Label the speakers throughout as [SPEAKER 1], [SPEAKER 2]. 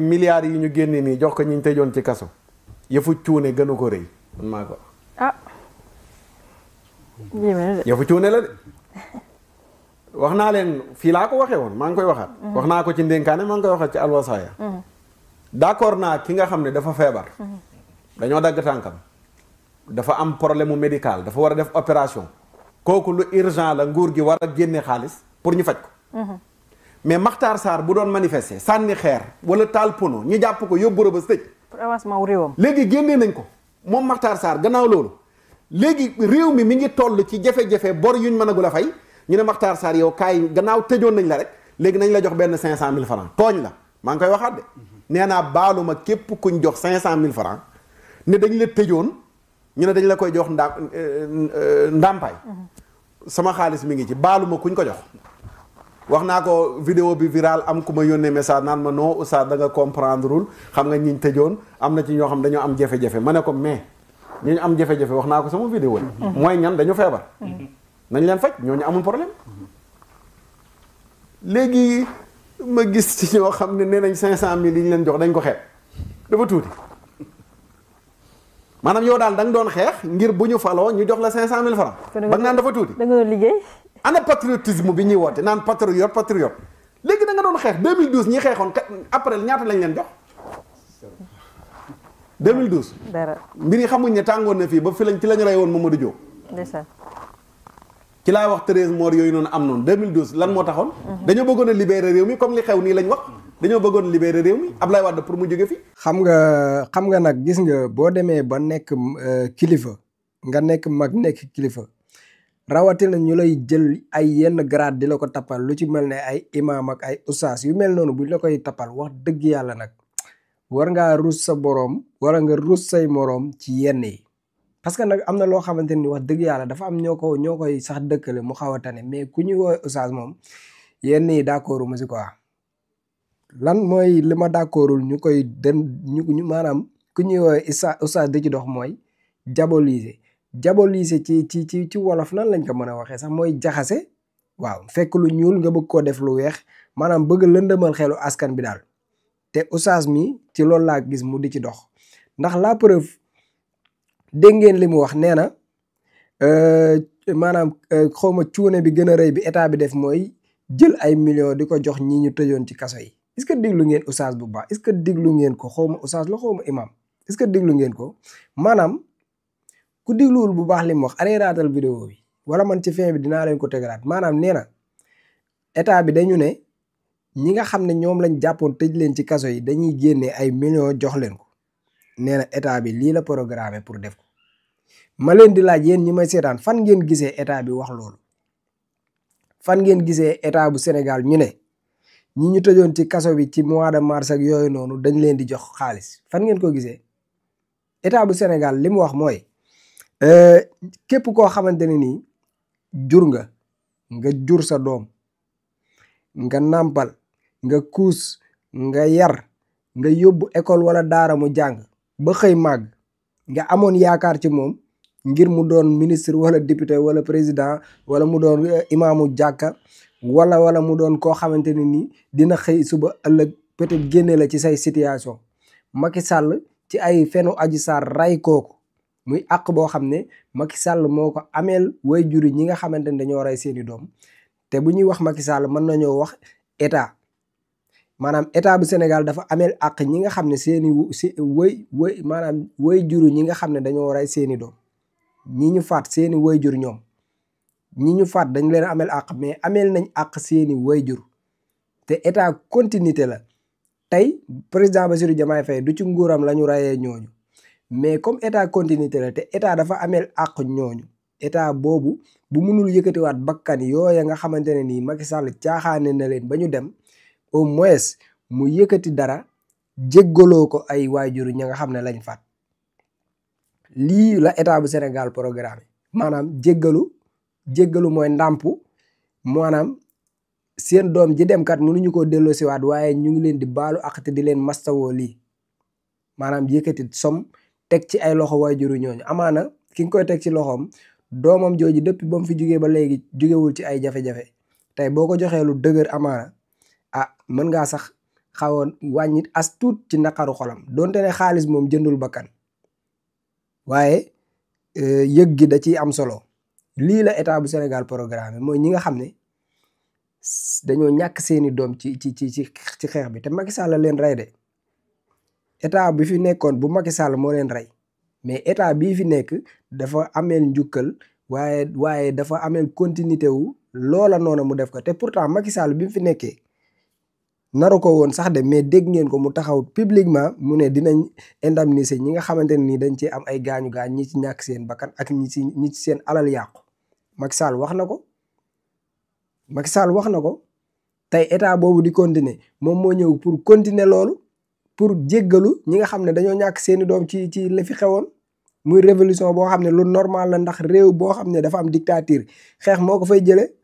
[SPEAKER 1] milliards yi ñu génne nii jox ko ñi ñu tëjoon ci kaso yëfu cuune gënu ko rëy man maa ko
[SPEAKER 2] ah
[SPEAKER 1] yëfu cuune la de wax naa leen fii laa ko waxee woon maa ngi koy waxaat wax naa ko ci ndénkaane maa ngi koy waxaat ci alwasaaya d'accord naa ki nga xam ne dafa feebar dañoo dagg tànkam dafa am problème mu médical dafa war a def opération kooku lu urgent la nguur gi war a génne xaalis pour ñu faj ko mais Makhtar Sarr bu doon manifester sànni xeer wala taal pono ñu jàpp ko yóbbu Rebeuss tëj
[SPEAKER 2] pour avancement wu réewam
[SPEAKER 1] léegi génnee nañ ko moom Makhtar Sarr gannaaw loolu léegi réew mi ngi toll ci jafe-jafe bor yuñ mënagul a fay ñu ne Makhtar Sarr yow kaay gannaaw tëjoon nañ la rek léegi nañ la jox benn 500 000 francs tooñ la maa ngi koy waxaat de nee naa baaluma képp kuñ jox 500 000 francs ne dañ la tëjoon ñu ne dañ la koy jox ndàmpaay sama xaalis mi ngi ci baaluma kuñ ko jox wax naa ko vidéo bi viral am ku ma yónnee message naan ma non oustaz da nga comprendreul xam nga ñiñ tëjoon am na ci ñoo xam dañoo am jafe-jafe ma ne ko mais ñooñu am jafe-jafe wax naa ko sama vidéo la mooy ñan dañu feebar nañ leen faj ñooñu amul problème léegi ma gis ci ñoo xam ne nee nañ 500000 yi ñu leen jox dañ ko xeeb dafa tuuti maanaam yow daal da nga doon xeex ngir bu ñu faloo ñu jox la 500000 francs ba nga naan dafa tuuti
[SPEAKER 2] da nga doon liggéey
[SPEAKER 1] ana patriotisme bi ñuy woote naan patriote léegi da nga doon xeex 2012 ñi xeexoon après ñaata lañ leen jox 2012
[SPEAKER 2] dara
[SPEAKER 1] mbir yi xamuñ ne tàngoon na fii ba fi lañ ci lañu rey woon Mamadou Diop
[SPEAKER 2] ndeysaan
[SPEAKER 1] ci laa wax 13 morts yooyu noonu am noonu 2012 lan moo taxoon dañoo bëggoon a libérer réew mi comme li xew nii lañ wax dañoo bëggoon libérer réew mi Ablaye Wade pour mu jóge fi
[SPEAKER 3] xam nga nag gis nga boo demee ba nekk kilifa nga nekk mag nekk kilifa rawatina ñu lay jël ay yenn grade di la ko tappal lu ci mel ne ay imam ak ay ustaas yu mel noonu buñ la koy tappal wax dëgg yàlla nag war ngaa rus sa boroom wala nga rus say moroom ci yenn yi parce que nag am na loo xamante ni wax dëgg yàlla dafa am ñoo koy sax dëkkale mu xaw a tane mais ku ñuy woowee ustaas moom yenn yi d'accordu ma si quoi lan mooy li ma d'accordul ñu koy ñu maanaam ku ñuy woowee ustaas di ci dox mooy diaboliser ci wolof nan lañ ko mën a waxee sax mooy jaxase waaw fekk lu ñuul nga bëgg koo def lu weex maanaam bëgg lëndëmal xelu askan bi daal te oustaz mi ci loolu laa gis mu di ci dox ndax la preuve dégg ngeen li mu wax nee na maanaam xawma cuune bi gën a rëy bi état bi def mooy jël ay millions di ko jox ñi ñu tëjoon ci kaso yi est-ce que déglu ngeen oustaz bu baax est-ce que déglu ngeen ko xawma oustaz la xawma imam est-ce que déglu ngeen ko maanaam ku dégluwul bu baax li mu wax arrêtaatal vidéo bi wala man ci fin bi dinaa leen ko tegalaat maanaam nee na état bi dañu ne ñi nga xam ne ñoom lañ jàppoon tëj leen ci kaso yi dañuy génnee ay millions jox leen ko nee na état bi lii la programmé pour def ko ma leen di laaj yéen ñi may seetaan fan ngeen gisee état bi wax loolu fan ngeen gisee état bu Sénégal ñu ne ñi ñu tëjoon ci kaso bi ci mois de mars ak yooyu noonu dañ leen di jox xaalis fan ngeen ko gisee état bu Sénégal li mu wax mooy képp koo xamante ne nii jur nga jur sa doom nga nàmpal nga kuus nga yar nga yóbbu école wala daara mu jàng ba xëy màgg nga amoon yaakaar ci moom ngir mu doon ministre wala député wala président wala mu doon imaamu jàkka wala mu doon koo xamante ne nii dina xëy suba ëllëg peut-être génne la ci say situation Macky Sall ci ay fenu Adji Sarr ray kooku muy àq boo xam ne Macky Sall moo ko ameel way juri ñi nga xamante ne dañoo rey seeni doom te bu ñuy wax Macky Sall mën nañoo wax état maanaam état bu Sénégal dafa ameel àq ñi nga xam ne seeni maanaam way juri ñi nga xam ne dañoo rey seeni doom ñi ñu faat seeni way jur ñoom ñi ñu faat dañ leen ameel àq mais ameel nañ àq seeni way jur te état continuité la tey président Bassirou Diomaye Faye du ci nguuram la ñu reyee ñooñu mais comme état continuité la te état dafa ameel àq ñooñu état boobu bu mënul yëkkatiwaat bakkan yooya nga xamante ne nii Macky Sall caaxaane na leen ba ñu dem au moins mu yëkkati dara jéggaloo ko ay waajur ña nga xam ne lañ faat lii la état bu Sénégal programme maanaam jéggalu mooy ndàmpu maanaam seen doom ji dem kat mënuñu koo delloosiwaat waaye ñu ngi leen di baalu àq te di leen mastawoo lii maanaam yëkkati som teg ci ay loxo waajuru ñooñu amaana ki nga koy teg ci loxoom doomam jooju depuis ba mu fi jugee ba léegi jugewul ci ay jafe-jafe tey boo ko joxee lu dëgër amaana mën ngaa sax xawoon wàññi as tuut ci naqaru xolam donte ne xaalis moom jëndul bakkan waaye yëg gi da ciy am solo. lii la état bu Sénégal programme mooy ñi nga xam ne dañoo ñàkk seeni doom ci xeex bi te Macky Sall la leen rey de état bi fi nekkoon bu Macky Sall moo leen rey mais état bii fi nekk dafa ameel njukkal waaye dafa ameel continuité wu loola noonu mu def ko te pourtant Macky Sall bi mu fi nekkee naru ko woon sax de mais dégg ngeen ko mu taxaw publiquement mu ne dinañ indemniser ñi nga xamante ne nii dañ ci am ay gaañu gaañ ñi ci ñàkk seen bakkan ak ñi ci seen alal yàqu Macky Sall wax na ko Macky Sall wax na ko tey état boobu di continuer moom moo ñëw pour continuer loolu pour jéggalu ñi nga xam ne dañoo ñàkk seeni doom ci li fi xewoon muy révolution boo xam ne lu normal la ndax réew boo xam ne dafa am dictature xeex moo ko fay jële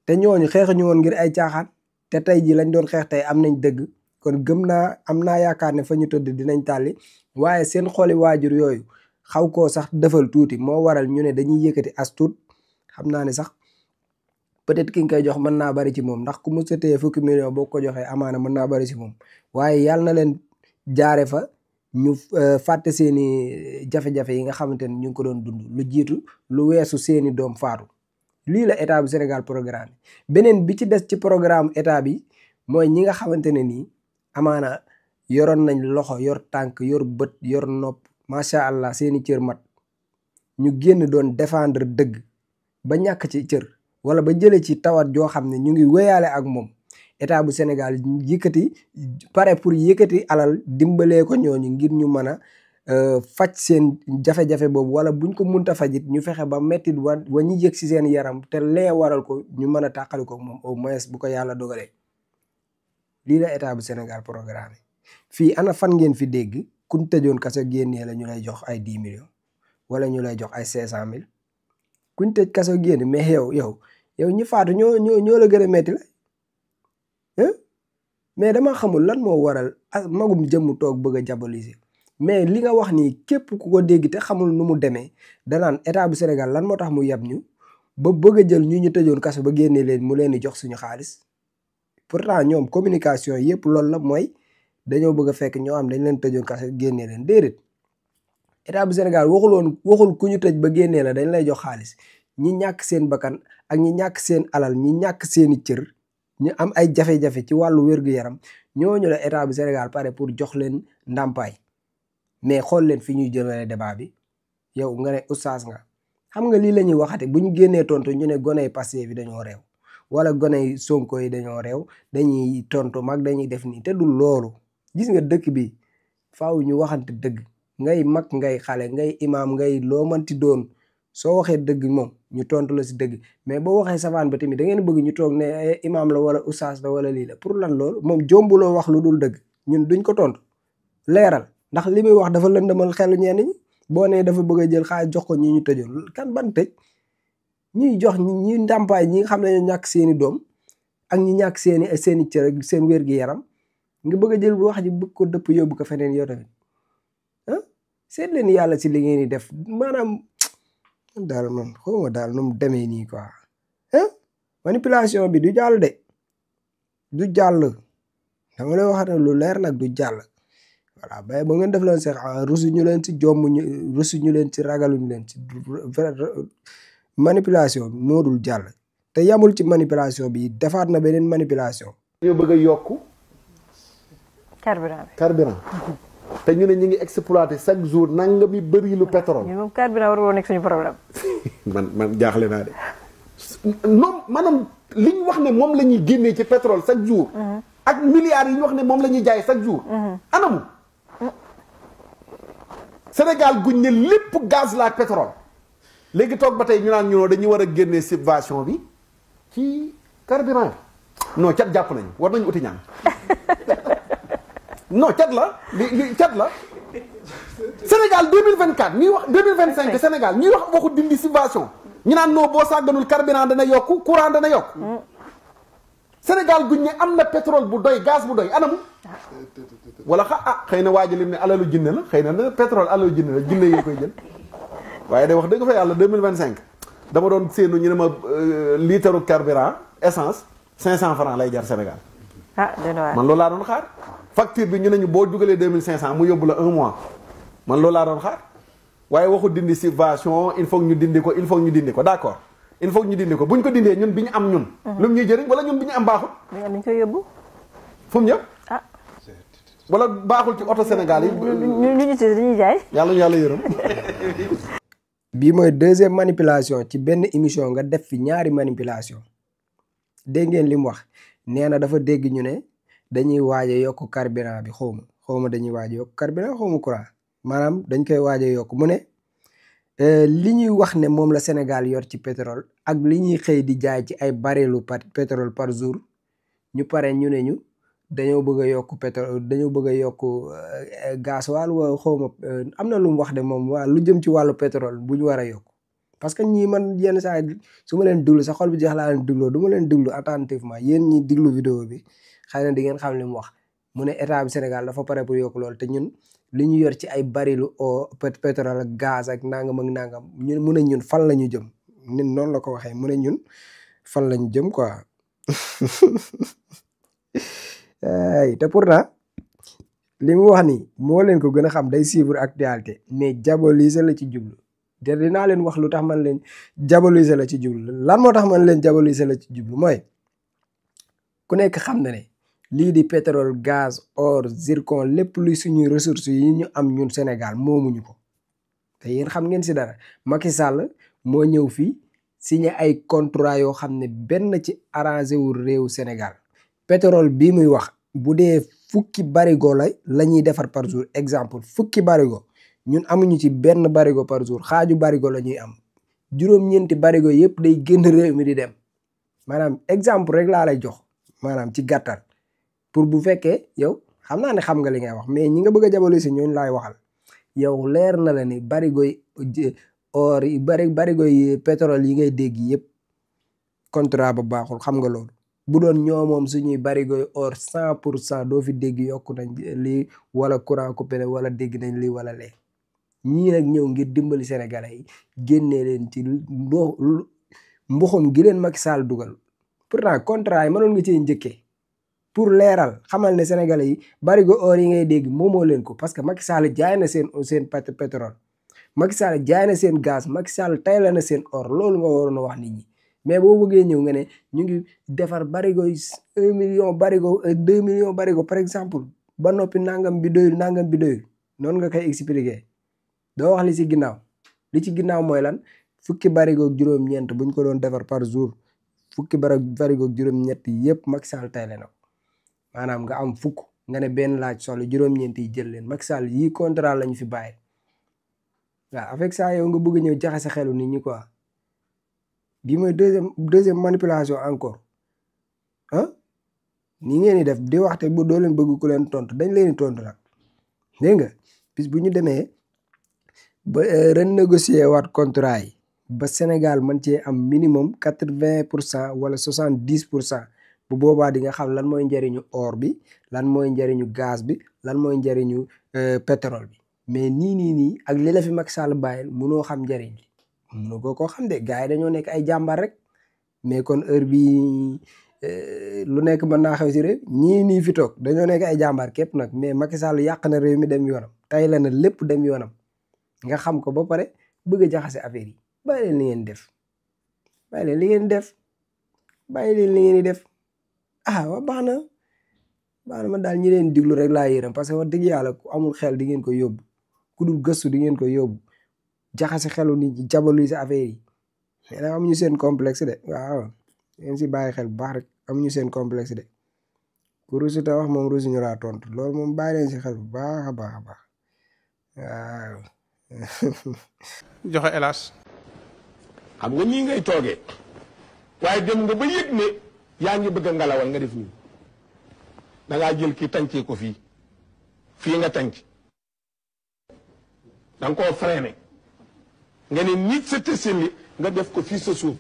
[SPEAKER 3] te ñooñu xeexuñu woon ngir ay caaxaan te tey ji lañ doon xeex tey am nañ dëgg kon am naa yaakaar ne fa ñu tëdd dinañ tàlli waaye seen xoli waajur yooyu xaw koo sax defal tuuti moo waral ñu ne dañuy yëkkati as tuut xam naa ne sax peut-être ki nga koy jox mën naa bari ci moom ndax ku mu sëtee fukki million boo ko joxee amaana mën naa bari ci moom waaye yàlla na leen jaare fa ñu fàtte seeni jafe-jafe yi nga xamante ne ñu ngi ko doon dund lu jiitu lu weesu seeni doom faatu lii la état bu Sénégal programme beneen bi ci des ci programme état bi mooy ñi nga xamante ne nii amaana yoroon nañ loxo yor tànk yor bët yor nopp macha allah seeni cër mat ñu génn doon défendre dëgg ba ñàkk ci cër wala ba jëlee ci tawat joo xam ne ñu ngi wéyaale ak moom état bu Sénégal yëkkati pare pour yëkkati alal dimbalee ko ñooñu ngir ñu mën a faj seen jafe-jafe boobu wala buñ ko munta fajit ñu fexe ba mettit wa ñu yëg si seen yaram te lee waral ko ñu mën a tàqali ko moom au moins bu ko yàlla dogalee lii la état bu Sénégal programme fii ana fan ngeen fi dégg kuñ tëjoon kaso génnee la ñu lay jox ay 10 millions wala ñu lay jox ay 500 000 kuñ tëj kaso génn mais yow ñu faatu ñoo la gën a metti la mais dama xamul lan moo waral magum jëmm toog bëgg a diaboliser mais li nga wax nii képp ku ko dégg te xamul nu mu demee danaan état bu Sénégal lan moo tax mu yab ñu ba bëgg a jël ñu tëjoon kaso ba génnee leen mu leen di jox suñu xaalis pourtant ñoom communication yëpp loolu la mooy dañoo bëgg a fekk ñoo am dañ leen tëjoon kaso génnee leen déedéet état bu Sénégal waxul ku ñu tëj ba génnee la dañ lay jox xaalis ñi ñàkk seen bakkan ak ñi ñàkk seen alal ñi ñàkk seeni cër ñu am ay jafe-jafe ci wàllu wér-gu-yaram ñooñu la état bu Sénégal pare pour jox leen ndàmpaay mais xool leen fi ñuy jëmale débat bi yow nga ne oustaz nga xam nga lii la ñuy waxate bu ñu génnee tontu ñu ne gone yi Pastef bi dañoo réew wala gone yi Sonko yi dañoo réew dañuy tontu mag dañuy def nii te du loolu gis nga dëkk bi faaw ñu waxante dëgg ngay mag ngay xale ngay imaam ngay loo mënti doon soo waxee dëgg moom ñu tontu la si dëgg mais boo waxee savane ba tamit da ngeen bëgg ñu toog ne imaam la wala oustaz la wala lii la pour lan loolu moom jombuloo wax lu dul dëgg ñun duñ ko tontu leeral ndax li muy wax dafa lëndëmal xelu ñenn ñi boo nee dafa bëgg a jël xaalis jox ko ñi ñu tëjoon kan ban tëj ñuy jox ñi ndàmpaay ñi nga xam ne ñoo ñàkk seeni doom ak ñi ñàkk seeni cër ak seen wér-gi-yaram nga bëgg a jël bu wax ji bëgg ko dëpp yóbbu ko feneen yow tamit seet leen yàlla si li ngeen di def maanaam daal man xawma daal nu mu demee nii quoi manipulation bi du jàll de du jàll dama lay wax ne lu leer nag du jàll voilà ba ngeen def leen seex rusu ñu leen ci jomm ñu rusu ñu leen ci ragaluñu leen ci manipulation bi moo dul jàll te yamul ci manipulation bi defaat na beneen manipulation
[SPEAKER 1] ñoo bëgg a yokk carburant te ñu ne ñu ngi exploité chaque jour nangami bëri lu pétrole.
[SPEAKER 2] ñun moom carburant war woon nekk suñu problème.
[SPEAKER 1] man jaaxle naa de. non maanaam li ñu wax ne moom la ñuy génnee ci pétrole chaque jour. ak milliards yi ñu wax ne moom la ñuy jaay chaque jour. anamu. Sénégal guñ ne lépp gaz la ak pétrole. léegi toog ba tey ñu naan ñoo dañuy war a génnee subvention bi ci carburant bi. non cat jàpp nañu war nañu uti ñaan. non cat la li cat la Sénégal 2024 ñuy wax 2025 Sénégal ñuy wax waxu dindi subvention ñu naan non boo sàgganul carburant dana yokku courant dana yokk Sénégal guñ ne am na pétrole bu doy gaz bu doy anamu wala xëy na waa ji lim ne alalu jinne la xëy na pétrole alalu jinne la jinne yi koy jël waaye day wax dëgg fa yàlla 2025 dama doon séenu ñu ne ma litre carburant essence 500 francs lay jar Sénégal
[SPEAKER 2] ah dana waar
[SPEAKER 1] man loolu laa doon xaar facture bi ñu ne ñu boo dugalee 2500 mu yóbbu la un mois man loolu laa doon xaar waaye waxu dindi subvention il faut ñu dindi ko il faut ñu dindi ko d'accord il faut ñu dindi ko bu ñu ko dindee ñun bi ñu am ñun. lu mu ñuy jëriñ wala ñun bi ñu am baaxul.
[SPEAKER 2] dañ koy yóbbu.
[SPEAKER 1] fu mu ñëw.
[SPEAKER 2] ah.
[SPEAKER 1] wala baaxul ci oto Sénégal yi.
[SPEAKER 2] ñu dañuy jaay.
[SPEAKER 1] yàlla yërëm.
[SPEAKER 3] bii mooy deuxième manipulation ci benn émission nga def fi ñaari manipulation dégg ngeen li mu wax nee na dafa dégg ñu ne dañuy waaj a yokk carburant bi xawma dañuy waaj a yokk carburant xawma courant maanaam dañ koy waaj a yokk mu ne li ñuy wax ne moom la Sénégal yor ci pétrole ak li ñuy xëy di jaay ci ay barelu pétrole par jour ñu pare ñu ne ñu dañoo bëgg a yokk pétrole dañoo bëgg a yokk gasoil wa xawma am na lu mu wax de moom waa lu jëm ci wàllu pétrole bu ñu war a yokk parce que ñii man yenn saa su ma leen déglu sa xol bi jeex laa leen dégloo du ma leen déglu attentivement yéen ñi déglu vidéo bi xëy na di ngeen xam li mu wax mu ne état bi Sénégal dafa pare pour yokk loolu te ñun li ñu yor ci ay barilu pétrole ak gaz ak nangam ak nangam ñun mu ne ñun fan la ñu jëm ñun noonu la ko waxee mu ne ñun fan la ñu jëm quoi te pourtant li mu wax nii moo leen ko gën a xam day suivre actualité mais diaboliser la ci jublu te dinaa leen wax lu tax man leen diaboliser la ci jublu lan moo tax man leen diaboliser la ci jublu mooy ku nekk xam na ne lii di pétrole gaz or zircon lépp luy suñuy ressources yi ñu am ñun Sénégal moomuñu ko te yéen xam ngeen si dara Macky Sall moo ñëw fii signé ay contrat yoo xam ne benn ci arrangé wul réew Sénégal pétrole bii muy wax bu dee fukki barigo la ñuy defar par jour exemple fukki barigo ñun amuñu ci benn barigo par jour xaaju barigo la ñuy am juróom-ñeenti barigo yëpp day génn réew mi di dem maanaam exemple rek laa lay jox maanaam ci gàttal pour bu fekkee yow xam naa ne xam nga li ngay wax mais ñi nga bëgg a jabalo si ñooñu laay waxal yow leer na la ni barigo yi or yi barigo yi pétrole yi ngay dégg yëpp contrat ba baaxul xam nga loolu bu doon ñoo moom suñuy barigoy or 100% doo fi dégg yokku nañ lii wala courant coupé na wala dégg nañ lii wala lee ñii nag ñëw ngir dimbali sénégalais yi génnee leen ci mbuxum gi leen Macky Sall dugal pourtant contrat yi mënoon nga cee njëkkee pour leeral xamal ne sénégalais yi barigo or yi ngay dégg moomoo leen ko parce que Macky Sall jaay na seen pétrole Macky Sall jaay na seen gaz Macky Sall tay la na seen or loolu nga waroon a wax nit ñi mais boo bëggee ñëw nga ne ñu ngi defar barigo 1 million barigo 2 millions barigo par exemple ba noppi nangam bi doyul noonu nga koy expliquer doo wax li ci ginnaaw mooy lan fukki barigo ak juróom-ñeent buñ ko doon defar par jour fukki barigo ak juróom-ñett yëpp Macky Sall tayle na ko maanaam nga am fukk nga ne benn laaj soxla juróom-ñeent yi jël leen Macky Sall yii contrat lañu fi bàyyi waaw avec ça yow nga bëgg ñëw jaxase xelu nit ñi quoi bii mooy deuxième manipulation encore ni ngeen di def di waxte bu doo leen bëgg ku leen tontu dañ leen di tontu nag dégg nga bis bu ñu demee ba renégocier waat contrat yi ba Sénégal man cee am minimum 80% wala 70% bu boobaa di nga xam lan mooy njëriñu or bi lan mooy njëriñu gaz bi lan mooy njëriñu pétrole bi mais nii ak li la fi Macky Sall bàyyil munoo xam njëriñ bi mënu ko xam de gars yi dañoo nekk ay jàmbar rek mais kon heure bi lu nekk mën naa xew si réew ñii nii fi toog dañoo nekk ay jàmbar képp nag mais Macky Sall yàq na réew mi dem yoonam tay la na lépp dem yoonam nga xam ko ba pare bëgg a jaxase affaire yi bàyyi leen li ngeen def bàyyi leen li ngeen di def wa baax na man daal ñi leen diglu rek laa yërëm parce que wax dëgg yàlla ku amul xel di ngeen ko yóbbu ku dul gëstu di ngeen ko yóbbu jaxase xelu nit ñi diaboliser affaire yi mais nag amuñu seen complexe de waaw ngeen si bàyyi xel bu baax rek amuñu seen complexe de ku rusu ta wax moom rusu ñu laa tontu loolu moom bàyyi leen si xel bu baax a baax waaw
[SPEAKER 4] joxe hélas
[SPEAKER 5] xam nga ñii ngay toogee waaye dem nga ba yëg ne yaa ngi bëgg a ngalawal nga def nii da ngaa jël kii tàncee ko fii nga tànc da nga koo freiné nga ne nit sa tësali nga def ko fii sa suuf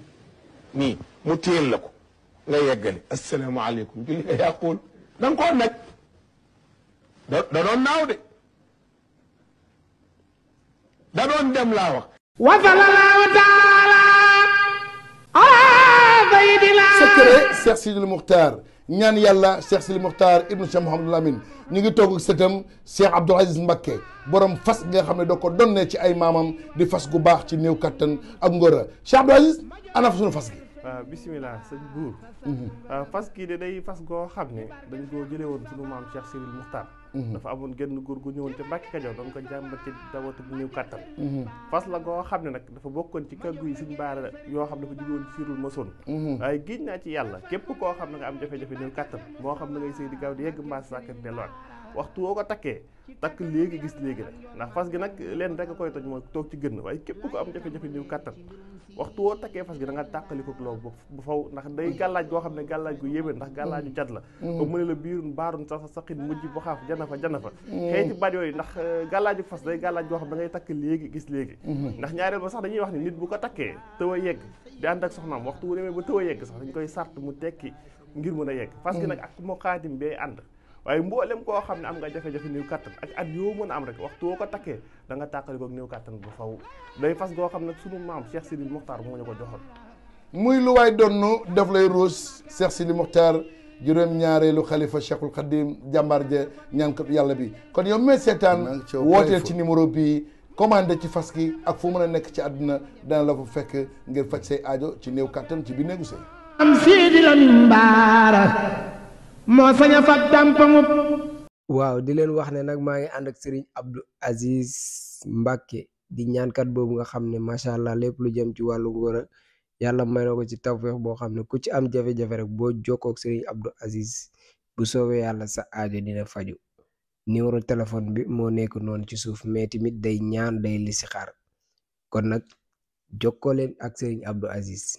[SPEAKER 5] nii mu téyel la ko nga yeggali asalaamaaleykum julli nga yàquwul da nga koo naj da doon naaw de da doon dem laa wax wa sallallahu taala ala sayidina
[SPEAKER 6] secret Cheikh Sidil Mukhtar
[SPEAKER 4] ñaan yàlla Cheikh Sidi Mokhtar ibnu Cheikh Mouhamadul Amin ñu ngi toog ak sëtam Cheikh Abdoul Aziz Mbacké borom fas nga xam ne da ko donnee ci ay maamam di fas gu baax ci néew kattan ak ngóora Cheikh Abdoul Aziz ana fa suñu fas gi.
[SPEAKER 6] waaw bisimilah sëñ buur fas kii de day fas goo xam ne dañ koo jëlee woon sunu maam Cheikh Sidi Mokhtar dafa amoon genn góor gu ñëwoon ca Mbàkke Kajoor doon ko jàmbat ci dawatu bu néew kattan fas la goo xam ne nag dafa bokkoon ci kàggu yi suñ baara yoo xam dafa jóge woon siirul masoon waaye géej naa ci yàlla képp koo xam ne nga am jafe-jafe néew kattan moo xam na ngay sëy di gaaw di yegg mbaas sàkkat delluwaat waxtu woo ko takkee takk léegi gis léegi rek ndax fas gi nag leen rek a koy toj mooy toog ci gën waaye képp ko am jafe-jafe néew kattan waxtu woo takkee fas gi da nga tàqaliko loolu bu faw ndax day gàllaaj goo xam ne gàllaaj gu yéeme ndax gàllaaju cat la ba mu ne la biirun baarun sa saqin mujj bu xaaf jana fa xeeti baat yooyu ndax gàllaaju fas day gàllaaj goo xam ne da ngay takk léegi gis léegi ndax ñaareel ba sax dañuy wax ni nit bu ko takkee tëw a yegg di ànd ak soxnaam waxtu wu demee ba tëw a yegg sax dañ koy sart mu tekki ngir mën a yegg fas gi nag ak moo xaatim bee ànd waaye mboolem koo xam ne am nga jafe-jafe néew kattan ak at yoo mën a am rek waxtu woo ko takkee da nga tàqaliko ak néew kattan bu faw day fas goo xam ne sunu maam Cheikh Sidi Mokhtar moo ñu ko joxoon
[SPEAKER 4] muy lu waay donnu daf lay ruus Cheikh Sidi Mokhtar juróom-ñaareelu xalifa Cheikhul Khadim jàmbaar ja ñaankat yàlla bi kon yow mee seetaan wooteel ci numéro bii commandé ci fas gi ak fu mën a nekk ci àdduna dana la fa fekk ngir faj say aajo ci néew kattan ci bi néegu sëy
[SPEAKER 7] am Sidi Lamine Bara moo sañ a fat dàmpaŋub.
[SPEAKER 3] waaw di leen wax ne nag maa ngi ànd ak Serigne Abdou Aziz Mbacké di ñaankat boobu nga xam ne macha allah lépp lu jëm ci wàllu ngóora yàlla may na ko ci tawfeex boo xam ne ku ci am jafe-jafe rek boo jokkoo ak Serigne Abdou Aziz bu soobee yàlla sa aajo dina faju numéro téléphone bi moo nekk noonu ci suuf mais tamit day ñaan day listixaar kon nag jokkoo leen ak Serigne Abdou Aziz.